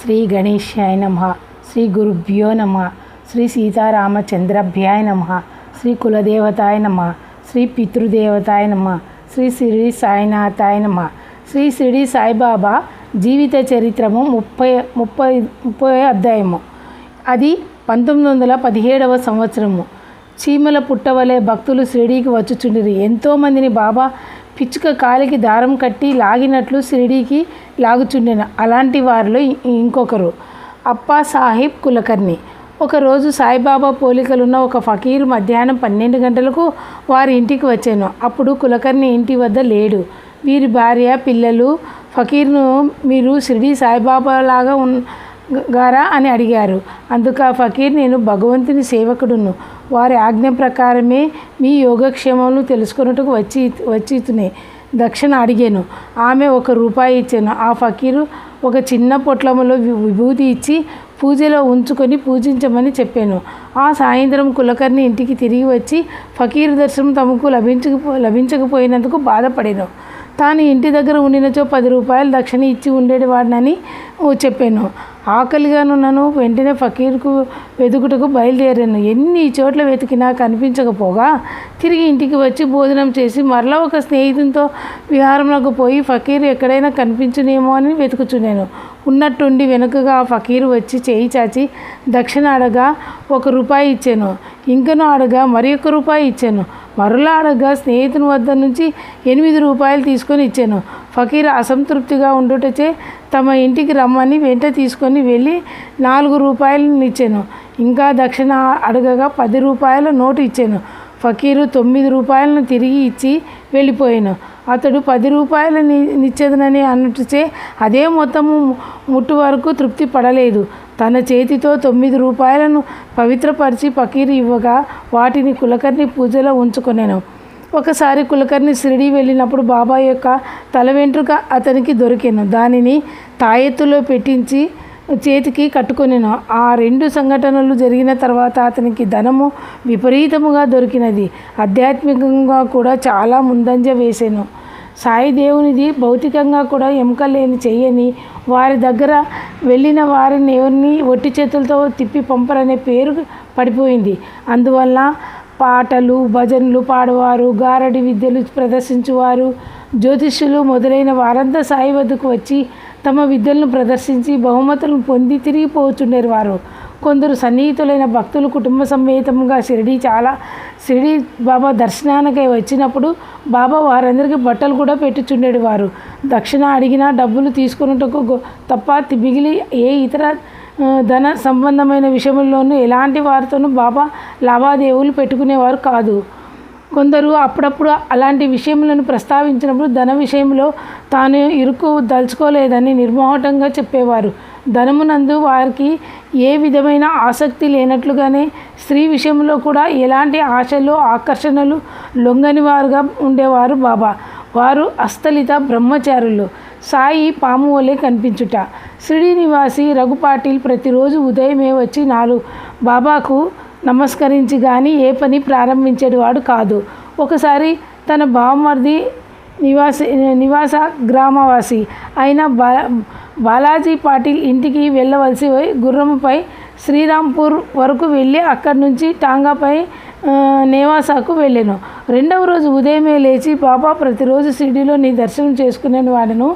శ్రీ గణేశాయ నమః. శ్రీ గురుభ్యో నమః. శ్రీ సీతారామచంద్రభ్యాయ నమః. శ్రీ కులదేవతాయ నమః. శ్రీ పితృదేవతాయ నమః. శ్రీ షిరిడి సాయినాథాయ నమః. శ్రీ షిరిడి సాయిబాబా జీవిత చరిత్రము 30 అధ్యాయము. అది 1917వ సంవత్సరము. చీమల పుట్టవలే భక్తులు షిరిడీకి వచ్చుచుండిరి. ఎంతోమందిని బాబా పిచ్చుక కాలికి దారం కట్టి లాగినట్లు షిరిడీకి లాగుచుండెను. అలాంటి వారిలో ఇంకొకరు అప్పా సాహిబ్ కులకర్ణి. ఒకరోజు సాయిబాబా పోలికలున్న ఒక ఫకీరు మధ్యాహ్నం 12 గంటలకు వారి ఇంటికి వచ్చాను. అప్పుడు కులకర్ణి ఇంటి వద్ద లేడు. వీరి భార్య పిల్లలు ఫకీర్ను మీరు షిరిడి సాయిబాబా లాగా గారా అని అడిగారు. అందుకు ఆ ఫకీర్, నేను భగవంతుని సేవకుడును, వారి ఆజ్ఞ ప్రకారమే మీ యోగక్షేమాలను తెలుసుకున్నట్టుకు వచ్చినే దక్షిణ అడిగాను. ఆమె ₹1 ఇచ్చాను. ఆ ఫకీరు ఒక చిన్న పొట్లములో విభూతి ఇచ్చి పూజలో ఉంచుకొని పూజించమని చెప్పాను. ఆ సాయంత్రం కులకర్ణి ఇంటికి తిరిగి వచ్చి ఫకీరు దర్శనం తమకు లభించకపోయినందుకు బాధపడాను. తాను ఇంటి దగ్గర ఉండినచో ₹10 దక్షిణ ఇచ్చి ఉండేవాడినని చెప్పాను. ఆకలిగానున్నాను. వెంటనే ఫకీర్కు వెతుకుటకు బయలుదేరాను. ఎన్ని చోట్ల వెతికినా కనిపించకపోగా తిరిగి ఇంటికి వచ్చి భోజనం చేసి మరలా ఒక స్నేహితునితో విహారంలోకి పోయి ఫకీర్ ఎక్కడైనా కనిపించునేమో అని వెతుకుచున్నాను. ఉన్నట్టుండి వెనుకగా ఆ ఫకీరు వచ్చి చేయి చాచి దక్షిణ అడగా ₹1 ఇచ్చాను. ఇంకనూ అడగా ₹1 ఇచ్చాను. మరలా అడగా స్నేహితుని వద్ద నుంచి ₹8 తీసుకొని ఇచ్చాను. ఫకీర్ అసంతృప్తిగా ఉండుటచే తమ ఇంటికి రమ్మని వెంట తీసుకొని వెళ్ళి ₹4 ఇచ్చాను. ఇంకా దక్షిణ అడగగా ₹10 నోటు ఇచ్చాను. ఫకీరు ₹9 తిరిగి ఇచ్చి వెళ్ళిపోయాను. అతడు ₹10 నిచ్చేదనని అన్నట్టుచే అదే మొత్తము ముట్టు వరకు తృప్తి పడలేదు. తన చేతితో ₹9 పవిత్రపరిచి ఫకీరు ఇవ్వగా వాటిని కులకర్ణి పూజలో ఉంచుకొనేను. ఒకసారి కులకర్ణి షిరిడి వెళ్ళినప్పుడు బాబా యొక్క తల వెంట్రుక అతనికి దొరికాను. దానిని తాయెత్తులో పెట్టించి చేతికి కట్టుకొనేను. ఆ 2 సంఘటనలు జరిగిన తర్వాత అతనికి ధనము విపరీతముగా దొరికినది. ఆధ్యాత్మికంగా కూడా చాలా ముందంజ వేసాను. సాయి దేవునిది భౌతికంగా కూడా ఎముకలేని చెయ్యని వారి దగ్గర వెళ్ళిన వారిని ఎవరిని ఒట్టి చేతులతో తిప్పి పంపరనే పేరు పడిపోయింది. అందువల్ల పాటలు భజనలు పాడువారు, గారడి విద్యలు ప్రదర్శించువారు, జ్యోతిష్యులు మొదలైన వారంతా సాయి వద్దకు వచ్చి తమ విద్యలను ప్రదర్శించి బహుమతులను పొంది తిరిగిపోచుండేరు. వారు కొందరు సన్నిహితులైన భక్తులు కుటుంబ సమేతంగా షిరిడి బాబా దర్శనానికై వచ్చినప్పుడు బాబా వారందరికీ బట్టలు కూడా పెట్టుచుండేడు. వారు దక్షిణ అడిగిన డబ్బులు తీసుకున్నట్టుకు తప్ప మిగిలి ఏ ఇతర ధన సంబంధమైన విషయంలోనూ ఎలాంటి వారితోనూ బాబా లావాదేవీలు పెట్టుకునేవారు కాదు. కొందరు అప్పుడప్పుడు అలాంటి విషయములను ప్రస్తావించినప్పుడు ధన విషయంలో తాను ఇరుకు దలుచుకోలేదని నిర్మోహటంగా చెప్పేవారు. ధనమునందు వారికి ఏ విధమైన ఆసక్తి లేనట్లుగానే స్త్రీ విషయంలో కూడా ఎలాంటి ఆశలు ఆకర్షణలు లొంగని వారుగా ఉండేవారు బాబా. వారు అస్థలిత బ్రహ్మచారులు. సాయి పాము వలె కనిపించుట. షిరిడి నివాసి రఘు పాటిల్ ప్రతిరోజు ఉదయమే వచ్చి బాబాకు నమస్కరించి కానీ ఏ పని ప్రారంభించేవాడు కాదు. ఒకసారి తన బావమర్ది నివాస గ్రామవాసి అయిన బాలాజీ పాటిల్ ఇంటికి వెళ్ళవలసి గుర్రముపై శ్రీరాంపూర్ వరకు వెళ్ళి అక్కడి నుంచి టాంగాపై నేవాసాకు వెళ్ళాను. 2వ రోజు ఉదయమే లేచి, బాబా ప్రతిరోజు షిరిడిలో నీ దర్శనం చేసుకునేను వాడను,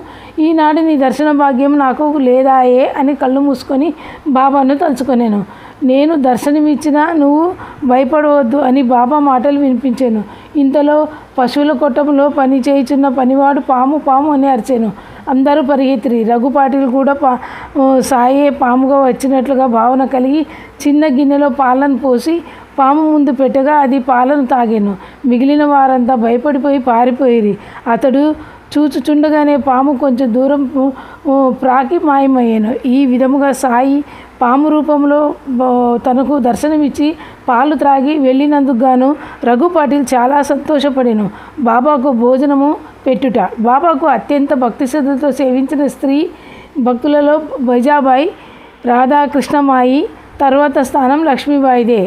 ఈనాడు నీ దర్శన భాగ్యం నాకు లేదాయే అని కళ్ళు మూసుకొని బాబాను తలుచుకునేను. నేను దర్శనమిచ్చినా నువ్వు భయపడవద్దు అని బాబా మాటలు వినిపించాను. ఇంతలో పశువుల కొట్టంలో పని చేయుచున్న పనివాడు పాము పాము అని అరిచాను. అందరూ పరిగెత్తిరి. రఘు పాటిల్ కూడా సాయే పాముగా వచ్చినట్లుగా భావన కలిగి చిన్న గిన్నెలో పాలను పోసి పాము ముందు పెట్టగా అది పాలను తాగాను. మిగిలిన వారంతా భయపడిపోయి పారిపోయిరి. అతడు చూచుచుండగానే పాము కొంచెం దూరం ప్రాకి మాయమయ్యాను. ఈ విధముగా సాయి పాము రూపంలో తనకు దర్శనమిచ్చి పాలు త్రాగి వెళ్ళినందుకు గాను రఘు పాటిల్ చాలా సంతోషపడాను. బాబాకు భోజనము పెట్టుట. బాబాకు అత్యంత భక్తి శ్రద్ధతో సేవించిన స్త్రీ భక్తులలో బైజాబాయి, రాధాకృష్ణమాయి తర్వాత స్థానం లక్ష్మీబాయిదే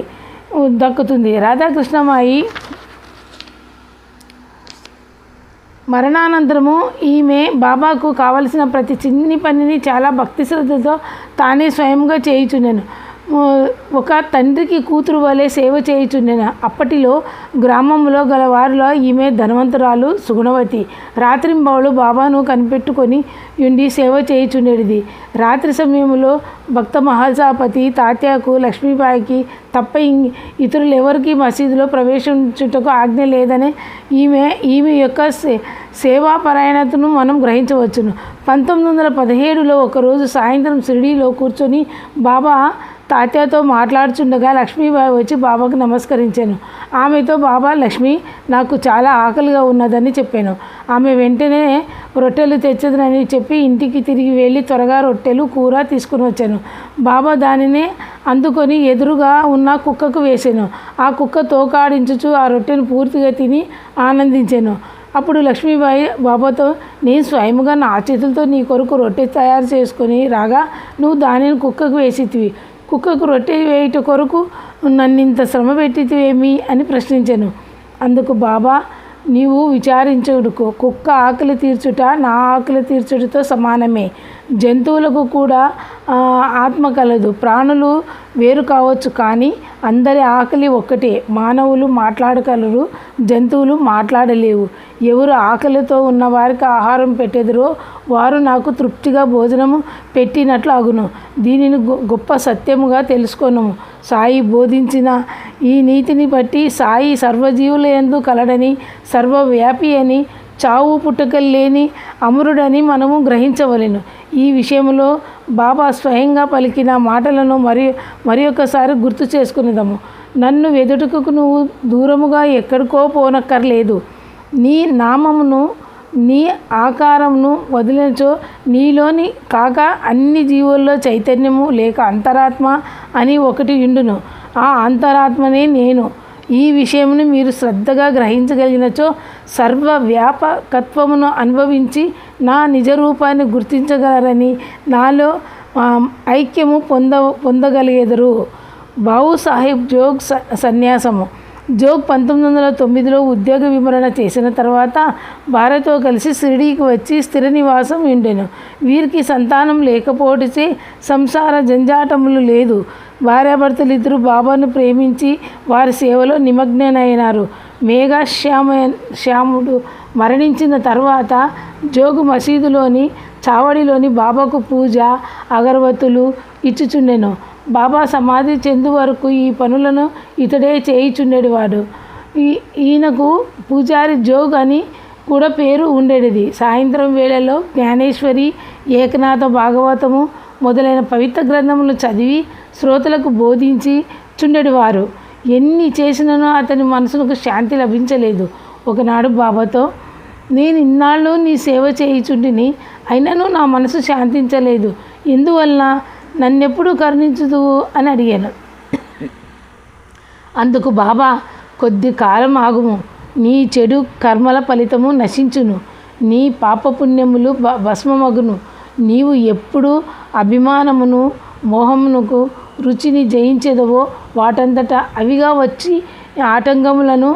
దక్కుతుంది. రాధాకృష్ణమాయి మరణానంతరము ఈమె బాబాకు కావలసిన ప్రతి చిన్ని పనిని చాలా భక్తి శ్రద్ధతో తానే స్వయంగా చేయుచుండెను. ఒక తండ్రికి కూతురు వలె సేవ చేయుచుండెను. అప్పటిలో గ్రామంలో గల వారిలో ఈమె ధనవంతురాలు, సుగుణవతి. రాత్రింబవళ్ళు బాబాను కనిపెట్టుకొని ఉండి సేవ చేయుచుండేది. రాత్రి సమయంలో భక్త మహాసాపతి తాత్యాకు, లక్ష్మీబాయికి తప్ప ఇతరులు ఎవరికి మసీదులో ప్రవేశించుటకు ఆజ్ఞ లేదనే ఈమె యొక్క సేవాపరాయణతను మనం గ్రహించవచ్చును. 1917లో ఒకరోజు సాయంత్రం షిరిడీలో కూర్చొని బాబా తాత్యాతో మాట్లాడుచుండగా లక్ష్మీబాయి వచ్చి బాబాకు నమస్కరించాను. ఆమెతో బాబా, లక్ష్మి, నాకు చాలా ఆకలిగా ఉన్నదని చెప్పాను. ఆమె వెంటనే రొట్టెలు తెచ్చదనని చెప్పి ఇంటికి తిరిగి వెళ్ళి త్వరగా రొట్టెలు, కూర తీసుకుని వచ్చాను. బాబా దానినే అందుకొని ఎదురుగా ఉన్న కుక్కకు వేశాను. ఆ కుక్క తోకాడించుచు ఆ రొట్టెను పూర్తిగా తిని ఆనందించాను. అప్పుడు లక్ష్మీబాయి బాబాతో, నేను స్వయముగా నా చేతులతో నీ కొరకు రొట్టె తయారు చేసుకొని రాగా నువ్వు దానిని కుక్కకు వేసితివి. కుక్కకు రొట్టె వేయుట కొరకు నన్నింత శ్రమ పెట్టితివేమి అని ప్రశ్నించాను. అందుకు బాబా, నీవు విచారించుడుకో, కుక్క ఆకలి తీర్చుట నా ఆకలి తీర్చుటతో సమానమే. జంతువులకు కూడా ఆత్మ కలదు. ప్రాణులు వేరు కావచ్చు, కానీ అందరి ఆకలి ఒక్కటే. మానవులు మాట్లాడగలరు, జంతువులు మాట్లాడలేవు. ఎవరు ఆకలితో ఉన్న వారికి ఆహారం పెట్టెదరో వారు నాకు తృప్తిగా భోజనము పెట్టినట్లు అగును. దీనిని గొప్ప సత్యముగా తెలుసుకొను. సాయి బోధించిన ఈ నీతిని బట్టి సాయి సర్వజీవుల యందు కలడని, సర్వవ్యాపి అని, చావు పుట్టుకలు లేని అమరుడని మనము గ్రహించవలెను. ఈ విషయంలో బాబా స్వయంగా పలికిన మాటలను మరి ఒకసారి గుర్తు చేసుకునేదాము. నన్ను వెదుటకు నువ్వు దూరముగా ఎక్కడికో పోనక్కర్లేదు. నీ నామమును, నీ ఆకారమును వదిలించో నీలోని కాక అన్ని జీవుల్లో చైతన్యము లేక అంతరాత్మ అని ఒకటి ఉండును. ఆ అంతరాత్మనే నేను. ఈ విషయమును మీరు శ్రద్ధగా గ్రహించగలిగినచో సర్వవ్యాపకత్వమును అనుభవించి నా నిజ రూపాన్ని గుర్తించగలరని, నాలో ఐక్యము పొందగలిగెదరు. బాబు సాహెబ్ జోగ్ సన్యాసము. జోగ్ 1909లో ఉద్యోగ విమరణ చేసిన తర్వాత భార్యతో కలిసి షిరిడీకి వచ్చి స్థిర నివాసం ఉండెను. వీరికి సంతానం లేకపోవటచే సంసార జంజాటములు లేదు. భార్యాభర్తలు ఇద్దరు బాబాను ప్రేమించి వారి సేవలో నిమగ్నమైనారు. శ్యాముడు మరణించిన తర్వాత జోగు మసీదులోని చావడిలోని బాబాకు పూజ, అగరవత్తులు ఇచ్చుచుండెను. బాబా సమాధి చెందు వరకు ఈ పనులను ఇతడే చేయుచుండేవాడు. ఈయనకు పూజారి జోగ్ అని కూడా పేరు ఉండేది. సాయంత్రం వేళలో జ్ఞానేశ్వరి, ఏకనాథ భాగవతము మొదలైన పవిత్ర గ్రంథములు చదివి శ్రోతలకు బోధించి చుండేవారు. ఎన్ని చేసిననో అతని మనసుకు శాంతి లభించలేదు. ఒకనాడు బాబాతో, నేను ఇన్నాళ్ళు నీ సేవ చేయుచుంటిని, అయినను నా మనసు శాంతించలేదు. ఎందువలన? నన్నెప్పుడు కరుణించుదువు అని అడిగాను. అందుకు బాబా, కొద్ది కాలం ఆగుము, నీ చెడు కర్మల ఫలితము నశించును, నీ పాపపుణ్యములు భస్మమగును. నీవు ఎప్పుడు అభిమానమును, మోహమునకు రుచిని జయించేదవో వాటంతటా అవిగా వచ్చి ఆటంకములను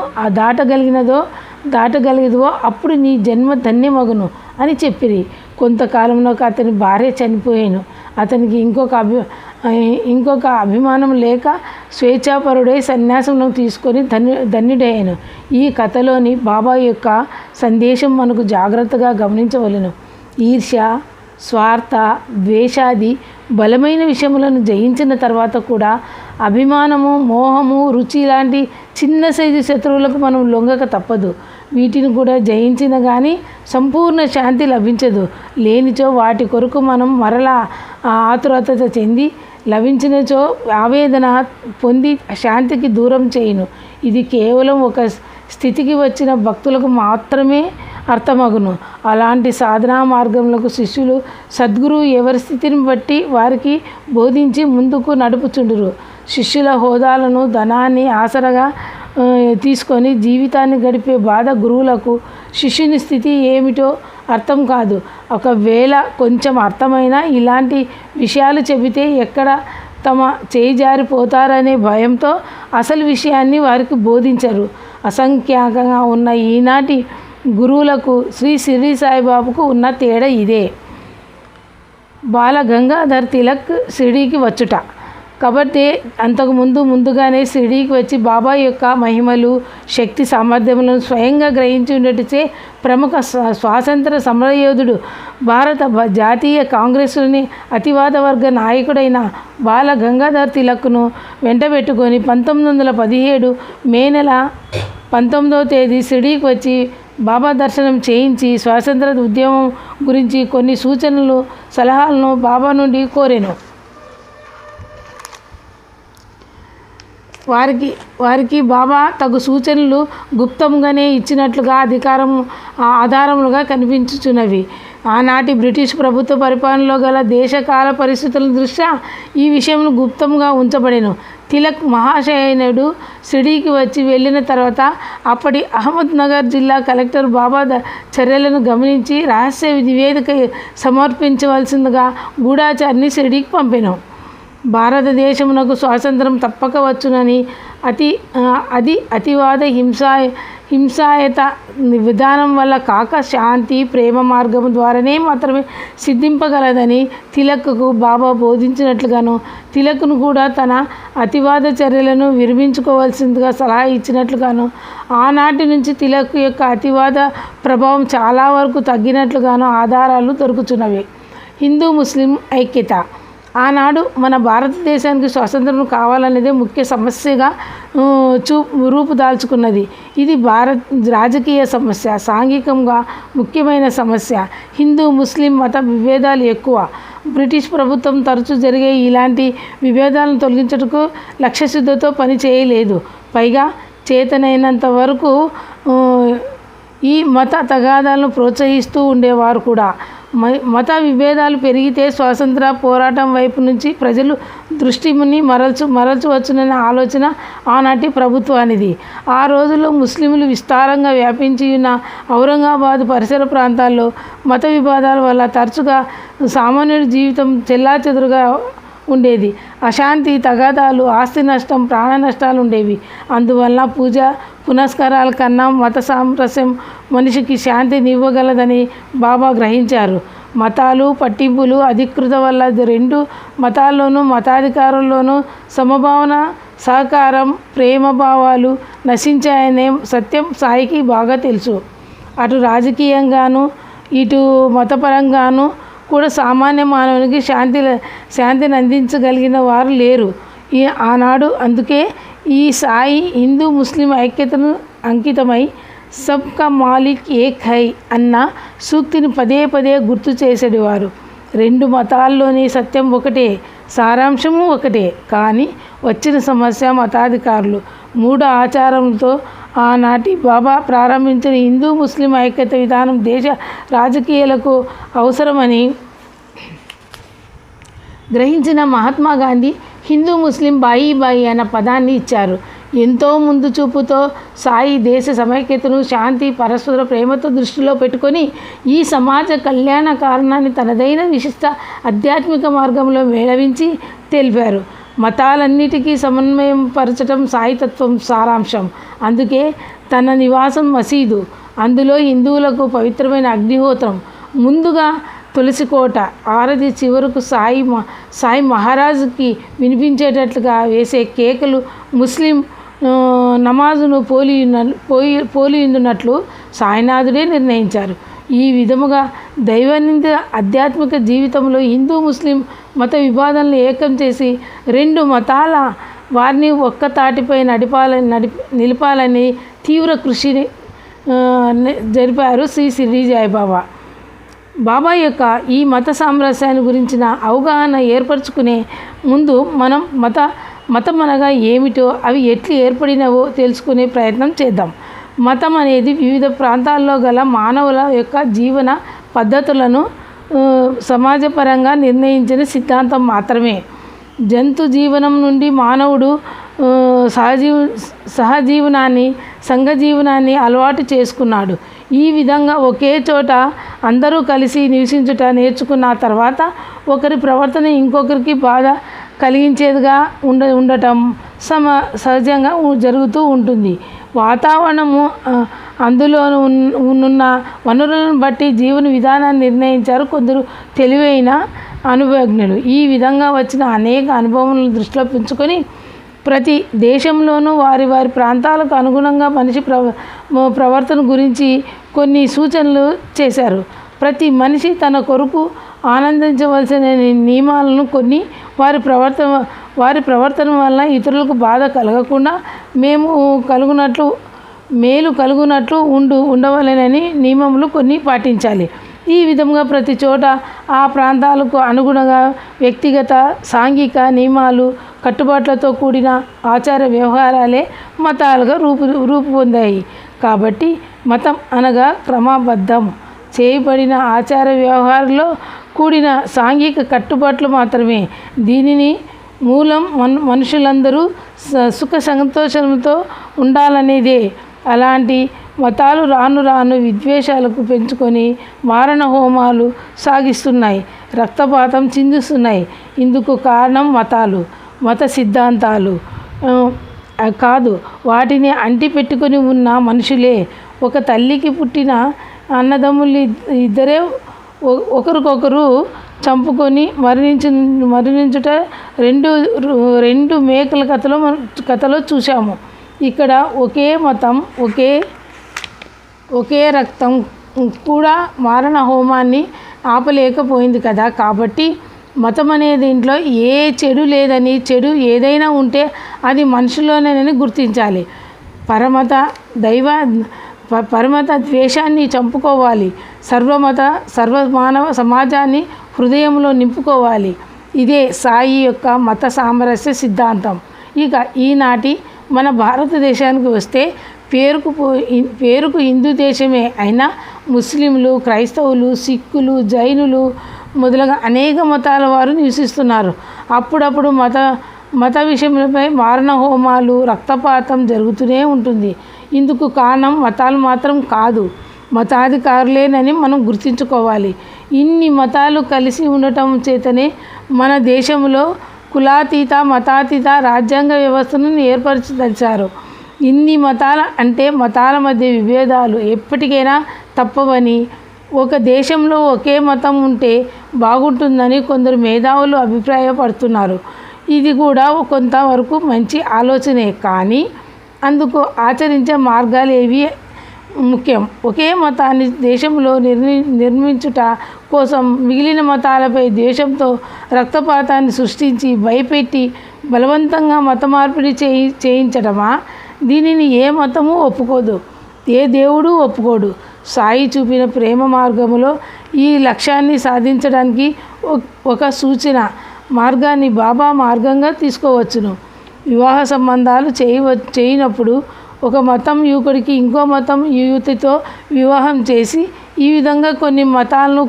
దాటగలిగేదో అప్పుడు నీ జన్మ ధన్యమగును అని చెప్పిరి. కొంతకాలంలో అతని భార్య చనిపోయాను. అతనికి ఇంకొక అభిమానం లేక స్వేచ్ఛాపరుడై సన్యాసం తీసుకొని ధన్యుడయ్యాను. ఈ కథలోని బాబా యొక్క సందేశం మనకు జాగ్రత్తగా గమనించవలెను. ఈర్ష్య, స్వార్థ, ద్వేషాది బలమైన విషయములను జయించిన తర్వాత కూడా అభిమానము, మోహము, రుచి లాంటి చిన్న సైజు శత్రువులకు మనం లొంగక తప్పదు. వీటిని కూడా జయించిన కానీ సంపూర్ణ శాంతి లభించదు. లేనిచో వాటి కొరకు మనం మరలా ఆతురత చెంది లభించినచో ఆవేదన పొంది శాంతికి దూరం చేయును. ఇది కేవలం ఒక స్థితికి వచ్చిన భక్తులకు మాత్రమే అర్థమగును. అలాంటి సాధనా మార్గములకు శిష్యులు సద్గురువు ఎవరి స్థితిని బట్టి వారికి బోధించి ముందుకు నడుపుచుండురు. శిష్యుల హోదాలను, ధనాన్ని ఆసరగా తీసుకొని జీవితాన్ని గడిపే బాధ గురువులకు శిష్యుని స్థితి ఏమిటో అర్థం కాదు. ఒకవేళ కొంచెం అర్థమైనా ఇలాంటి విషయాలు చెబితే ఎక్కడ తమ చేయి జారిపోతారనే భయంతో అసలు విషయాన్ని వారికి బోధించరు. అసంఖ్యాకంగా ఉన్న ఈనాటి గురువులకు శ్రీ షిరిడి సాయిబాబాకు ఉన్న తేడా ఇదే. బాల గంగాధర్ తిలక్ షిరిడీకి వచ్చుట. కాబట్టి ముందుగానే షిరిడీకి వచ్చి బాబా యొక్క మహిమలు, శక్తి సామర్థ్యములను స్వయంగా గ్రహించి ఉండటచే ప్రముఖ స్వాతంత్ర సమరయోధుడు, భారత జాతీయ కాంగ్రెస్లోని అతివాద వర్గ నాయకుడైన బాల గంగాధర్ తిలక్ను వెంటబెట్టుకొని 1917 మే నెల 19వ తేదీ షిరిడీకి వచ్చి బాబా దర్శనం చేయించి స్వాతంత్ర ఉద్యమం గురించి కొన్ని సూచనలు, సలహాలను బాబా నుండి కోరెను. వారికి బాబా తగు సూచనలు గుప్తంగానే ఇచ్చినట్లుగా ఆధారములుగా కనిపించుచున్నవి. ఆనాటి బ్రిటిష్ ప్రభుత్వ పరిపాలనలో గల దేశకాల పరిస్థితుల దృష్ట్యా ఈ విషయంలో గుప్తంగా ఉంచబడెను. తిలక్ మహాశయనుడు షిరిడీకి వచ్చి వెళ్ళిన తర్వాత అప్పటి అహ్మద్నగర్ జిల్లా కలెక్టర్ బాబా చర్యలను గమనించి రహస్య నివేదిక సమర్పించవలసిందిగా గూఢాచారిని షిరిడీకి పంపెను. భారతదేశమునకు స్వాతంత్రం తప్పక వచ్చునని, అది అతివాద హింసాయత విధానం వల్ల కాక శాంతి, ప్రేమ మార్గం ద్వారానే మాత్రమే సిద్ధింపగలదని తిలక్కు బాబా బోధించినట్లుగాను, తిలక్ను కూడా తన అతివాద చర్యలను విరమించుకోవాల్సిందిగా సలహా ఇచ్చినట్లుగాను, ఆనాటి నుంచి తిలక్ యొక్క అతివాద ప్రభావం చాలా వరకు తగ్గినట్లుగాను ఆధారాలు దొరుకుతున్నవి. హిందూ ముస్లిం ఐక్యత. ఆనాడు మన భారతదేశానికి స్వాతంత్రం కావాలనేదే ముఖ్య సమస్యగా రూపుదాల్చుకున్నది. ఇది రాజకీయ సమస్య, సాంఘికంగా ముఖ్యమైన సమస్య. హిందూ ముస్లిం మత విభేదాలు ఎక్కువ. బ్రిటిష్ ప్రభుత్వం తరచూ జరిగే ఇలాంటి విభేదాలను తొలగించుటకు లక్ష్యశుద్ధితో పని చేయలేదు. పైగా చేతనైనంత వరకు ఈ మత తగాదాలను ప్రోత్సహిస్తూ ఉండేవారు కూడా. మత విభేదాలు పెరిగితే స్వాతంత్ర పోరాటం వైపు నుంచి ప్రజలు దృష్టిని మరల్చవచ్చుననే ఆలోచన ఆనాటి ప్రభుత్వానిది. ఆ రోజుల్లో ముస్లింలు విస్తారంగా వ్యాపించి ఉన్న ఔరంగాబాద్ పరిసర ప్రాంతాల్లో మత వివాదాల వల్ల తరచుగా సామాన్యుడి జీవితం చెల్లాచెదురుగా ఉండేది. అశాంతి, తగాదాలు, ఆస్తి నష్టం, ప్రాణ నష్టాలు ఉండేవి. అందువల్ల పూజ పునస్కారాల కన్నా మత సామరస్యం మనిషికి శాంతినివ్వగలదని బాబా గ్రహించారు. మతాలు, పట్టింపులు, అధికృత వల్ల రెండు మతాల్లోనూ మతాధికారుల్లోనూ సమభావన, సహకారం, ప్రేమ భావాలు నశించాయనే సత్యం సాయికి బాగా తెలుసు. అటు రాజకీయంగాను ఇటు మతపరంగాను కూడా సామాన్య మానవునికి శాంతిని అందించగలిగిన వారు లేరు ఆనాడు. అందుకే ఈ సాయి హిందూ ముస్లిం ఐక్యతను అంకితమై సబ్కా మాలిక్ ఏక్ హై అన్న సూక్తిని పదే పదే గుర్తు చేసేవారు. రెండు మతాల్లోని సత్యం ఒకటే, సారాంశము ఒకటే. కానీ వచ్చిన సమస్య మతాధికారులు. మూడు ఆచారంతో ఆనాటి బాబా ప్రారంభించిన హిందూ ముస్లిం ఐక్యత విధానం దేశ రాజకీయాలకు అవసరమని గ్రహించిన మహాత్మా గాంధీ హిందూ ముస్లిం బాయి బాయి అన్న పదాన్ని ఇచ్చారు. ఎంతో ముందు చూపుతో సాయి దేశ సమైక్యతను, శాంతి, పరస్పర ప్రేమతో దృష్టిలో పెట్టుకొని ఈ సమాజ కళ్యాణ కారణాన్ని తనదైన విశిష్ట ఆధ్యాత్మిక మార్గంలో మేళవించి తెలిపారు. మతాలన్నిటికీ సమన్వయం పరచడం సాయితత్వం సారాంశం. అందుకే తన నివాసం మసీదు, అందులో హిందువులకు పవిత్రమైన అగ్నిహోత్రం, ముందుగా తులసికోట, ఆరది చివరకు సాయి మహారాజుకి వినిపించేటట్లుగా వేసే కేకలు ముస్లిం నమాజును పోలియున్నట్లు సాయినాథుడే నిర్ణయించారు. ఈ విధముగా దైవానంద ఆధ్యాత్మిక జీవితంలో హిందూ ముస్లిం మత వివాదాలను ఏకం చేసి రెండు మతాల వారిని ఒక్క తాటిపై నిలపాలని తీవ్ర కృషిని జరిపారు శ్రీ షిరిడి సాయిబాబా. బాబా యొక్క ఈ మత సామరస్యాన్ని గురించిన అవగాహన ఏర్పరచుకునే ముందు మనం మతం అనగా ఏమిటో, అవి ఎట్లు ఏర్పడినవో తెలుసుకునే ప్రయత్నం చేద్దాం. మతం అనేది వివిధ ప్రాంతాల్లో గల మానవుల యొక్క జీవన పద్ధతులను సమాజపరంగా నిర్ణయించిన సిద్ధాంతం మాత్రమే. జంతు జీవనం నుండి మానవుడు సహజీవనాన్ని, సంఘజీవనాన్ని అలవాటు చేసుకున్నాడు. ఈ విధంగా ఒకే చోట అందరూ కలిసి నివసించుట నేర్చుకున్న తర్వాత ఒకరి ప్రవర్తన ఇంకొకరికి బాధ కలిగించేదిగా ఉండటం సహజంగా జరుగుతూ ఉంటుంది. వాతావరణము అందులోను ఉన్న వనరులను బట్టి జీవన విధానాన్ని నిర్ణయించారు కొందరు తెలివైన అనుభవజ్ఞులు. ఈ విధంగా వచ్చిన అనేక అనుభవములను దృష్టిలో ఉంచుకొని ప్రతి దేశంలోనూ వారి వారి ప్రాంతాలకు అనుగుణంగా మనిషి ప్రవర్తన గురించి కొన్ని సూచనలు చేశారు. ప్రతి మనిషి తన కొరకు ఆనందించవలసిన నియమాలను కొన్ని వారి ప్రవర్తన వల్ల ఇతరులకు బాధ కలగకుండా మేలు కలుగునట్లు ఉండవలెనని నియమములు కొన్ని పాటించాలి. ఈ విధంగా ప్రతి చోట ఆ ప్రాంతాలకు అనుగుణంగా వ్యక్తిగత సాంఘిక నియమాలు కట్టుబాట్లతో కూడిన ఆచార వ్యవహారాలే మతాలుగా రూపొందాయి. కాబట్టి మతం అనగా క్రమబద్ధం చేయబడిన ఆచార వ్యవహారంలో కూడిన సాంఘిక కట్టుబాట్లు మాత్రమే. దీనిని మూలం మనుషులందరూ సుఖ సంతోషంతో ఉండాలనేదే. అలాంటి మతాలు రాను రాను విద్వేషాలకు పెంచుకొని మారణ హోమాలు సాగిస్తున్నాయి, రక్తపాతం చిందిస్తున్నాయి. ఇందుకు కారణం మత సిద్ధాంతాలు కాదు, వాటిని అంటిపెట్టుకొని ఉన్న మనుషులే. ఒక తల్లికి పుట్టిన అన్నదమ్ములు ఇద్దరే ఒకరికొకరు చంపుకొని మరణించుట రెండు మేకల కథలో చూసాము. ఇక్కడ ఒకే మతం ఒకే రక్తం కూడా మారణ హోమాన్ని ఆపలేకపోయింది కదా. కాబట్టి మతం అనే దీంట్లో ఏ చెడు లేదని, చెడు ఏదైనా ఉంటే అది మనుషుల్లోనేనని గుర్తించాలి. పరమత ద్వేషాన్ని చంపుకోవాలి. సర్వమానవ సమాజాన్ని హృదయంలో నింపుకోవాలి. ఇదే సాయి యొక్క మత సామరస్య సిద్ధాంతం. ఇక ఈనాటి మన భారతదేశానికి వస్తే పేరుకు హిందూ దేశమే అయినా ముస్లింలు, క్రైస్తవులు, సిక్కులు, జైనులు మొదలగా అనేక మతాల వారు నివసిస్తున్నారు. అప్పుడప్పుడు మత విషయంపై మారణ హోమాలు, రక్తపాతం జరుగుతూనే ఉంటుంది. ఇందుకు కారణం మతాలు మాత్రం కాదు, మతాధికారులేనని మనం గుర్తుంచుకోవాలి. ఇన్ని మతాలు కలిసి ఉండటం చేతనే మన దేశంలో కులాతీత మతాతీత రాజ్యాంగ వ్యవస్థను ఏర్పరచదలిచారు. ఇన్ని అంటే మతాల మధ్య విభేదాలు ఎప్పటికైనా తప్పవని, ఒక దేశంలో ఒకే మతం ఉంటే బాగుంటుందని కొందరు మేధావులు అభిప్రాయపడుతున్నారు. ఇది కూడా కొంతవరకు మంచి ఆలోచనే, కానీ అందుకు ఆచరించే మార్గాలు ఏవి ముఖ్యం. ఒకే మతాన్ని దేశంలో నిర్మించుట కోసం మిగిలిన మతాలపై ద్వేషంతో రక్తపాతాన్ని సృష్టించి భయపెట్టి బలవంతంగా మత మార్పిడి చేయించడమా? దీనిని ఏ మతము ఒప్పుకోదు, ఏ దేవుడు ఒప్పుకోడు. సాయి చూపిన ప్రేమ మార్గములో ఈ లక్ష్యాన్ని సాధించడానికి ఒక సూచన మార్గాన్ని బాబా మార్గంగా తీసుకోవచ్చును. వివాహ సంబంధాలు చేయనప్పుడు ఒక మతం యువకుడికి ఇంకో మతం యువతితో వివాహం చేసి ఈ విధంగా కొన్ని మతాలను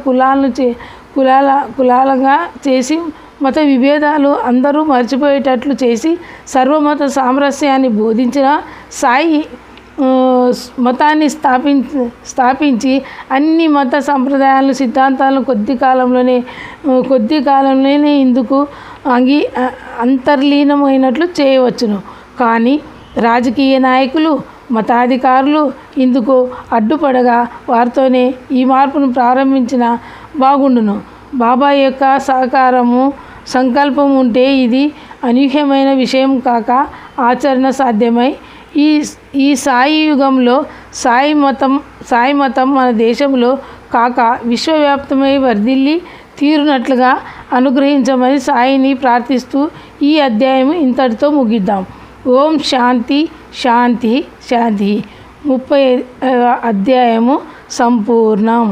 కులాలుగా చేసి మత విభేదాలు అందరూ మర్చిపోయేటట్లు చేసి సర్వమత సామరస్యాన్ని బోధించిన సాయి మతాన్ని స్థాపించి అన్ని మత సంప్రదాయాలు సిద్ధాంతాలను కొద్ది కాలంలోనే ఇందుకు అంతర్లీనమైనట్లు చేయవచ్చును. కానీ రాజకీయ నాయకులు, మతాధికారులు ఇందుకు అడ్డుపడగా వారితోనే ఈ మార్పును ప్రారంభించిన బాగుండును. బాబా యొక్క సహకారము, సంకల్పం ఉంటే ఇది అనూహ్యమైన విషయం కాక ఆచరణ సాధ్యమై ఈ సాయి యుగంలో సాయి మతం మన దేశంలో కాక విశ్వవ్యాప్తమై వర్ధిల్లి తీరునట్లుగా అనుగ్రహించమని సాయిని ప్రార్థిస్తూ ఈ అధ్యాయం ఇంతటితో ముగిద్దాం. ఓం శాంతి శాంతి శాంతి. 30వ అధ్యాయము సంపూర్ణం.